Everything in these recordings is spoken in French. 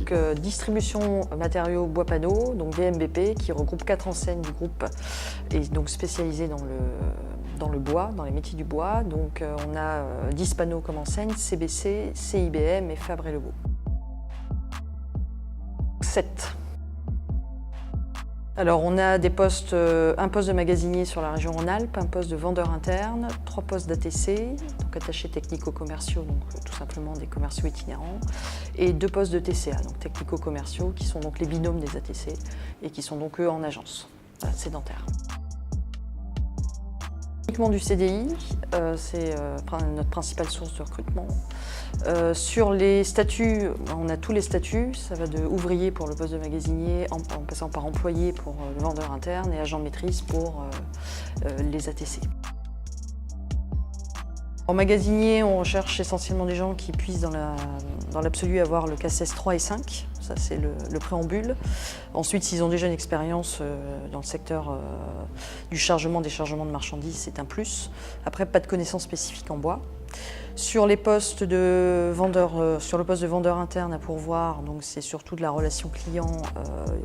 donc distribution matériaux bois panneaux, donc DMBP, qui regroupe 4 enseignes du groupe et donc spécialisées dans le bois, dans les métiers du bois. Donc on a 10 panneaux comme enseigne, CBC, CIBM et Fabre & Lebeau. 7. Alors on a des postes, un poste de magasinier sur la région Rhône-Alpes, un poste de vendeur interne, 3 postes d'ATC, donc attachés technico-commerciaux, donc tout simplement des commerciaux itinérants, et 2 postes de TCA, donc technico-commerciaux, qui sont donc les binômes des ATC et qui sont donc eux en agence, sédentaires. Uniquement du CDI, c'est notre principale source de recrutement. Sur les statuts, on a tous les statuts, ça va de ouvrier pour le poste de magasinier, en passant par employé pour le vendeur interne et agent maîtrise pour les ATC. En magasinier, on recherche essentiellement des gens qui puissent dans l'absolu avoir le CACES 3 et 5, ça c'est le préambule. Ensuite, s'ils ont déjà une expérience dans le secteur du chargement, déchargement de marchandises, c'est un plus. Après, pas de connaissances spécifiques en bois. Sur les postes de vendeur, sur le poste de vendeur interne à pourvoir, donc c'est surtout de la relation client.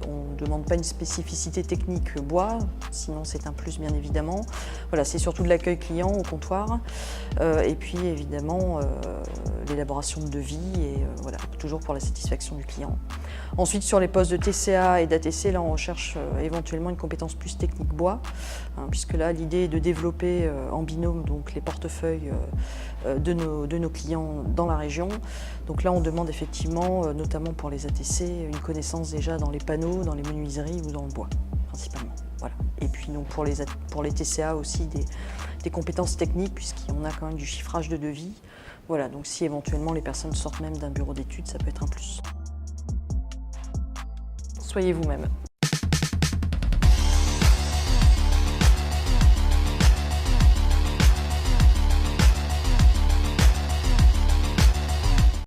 On ne demande pas une spécificité technique bois, sinon c'est un plus bien évidemment. Voilà, c'est surtout de l'accueil client au comptoir, et puis évidemment l'élaboration de devis et voilà, toujours pour la satisfaction du client. Ensuite, sur les postes de TCA et d'ATC, là on recherche éventuellement une compétence plus technique bois, puisque là l'idée est de développer en binôme donc les portefeuilles de nos clients dans la région. Donc là on demande effectivement, notamment pour les ATC, une connaissance déjà dans les panneaux, dans les menuiseries ou dans le bois principalement. Voilà. Et puis donc pour les TCA aussi des compétences techniques, puisqu'on a quand même du chiffrage de devis. Voilà, donc si éventuellement les personnes sortent même d'un bureau d'études, ça peut être un plus. Soyez vous-même.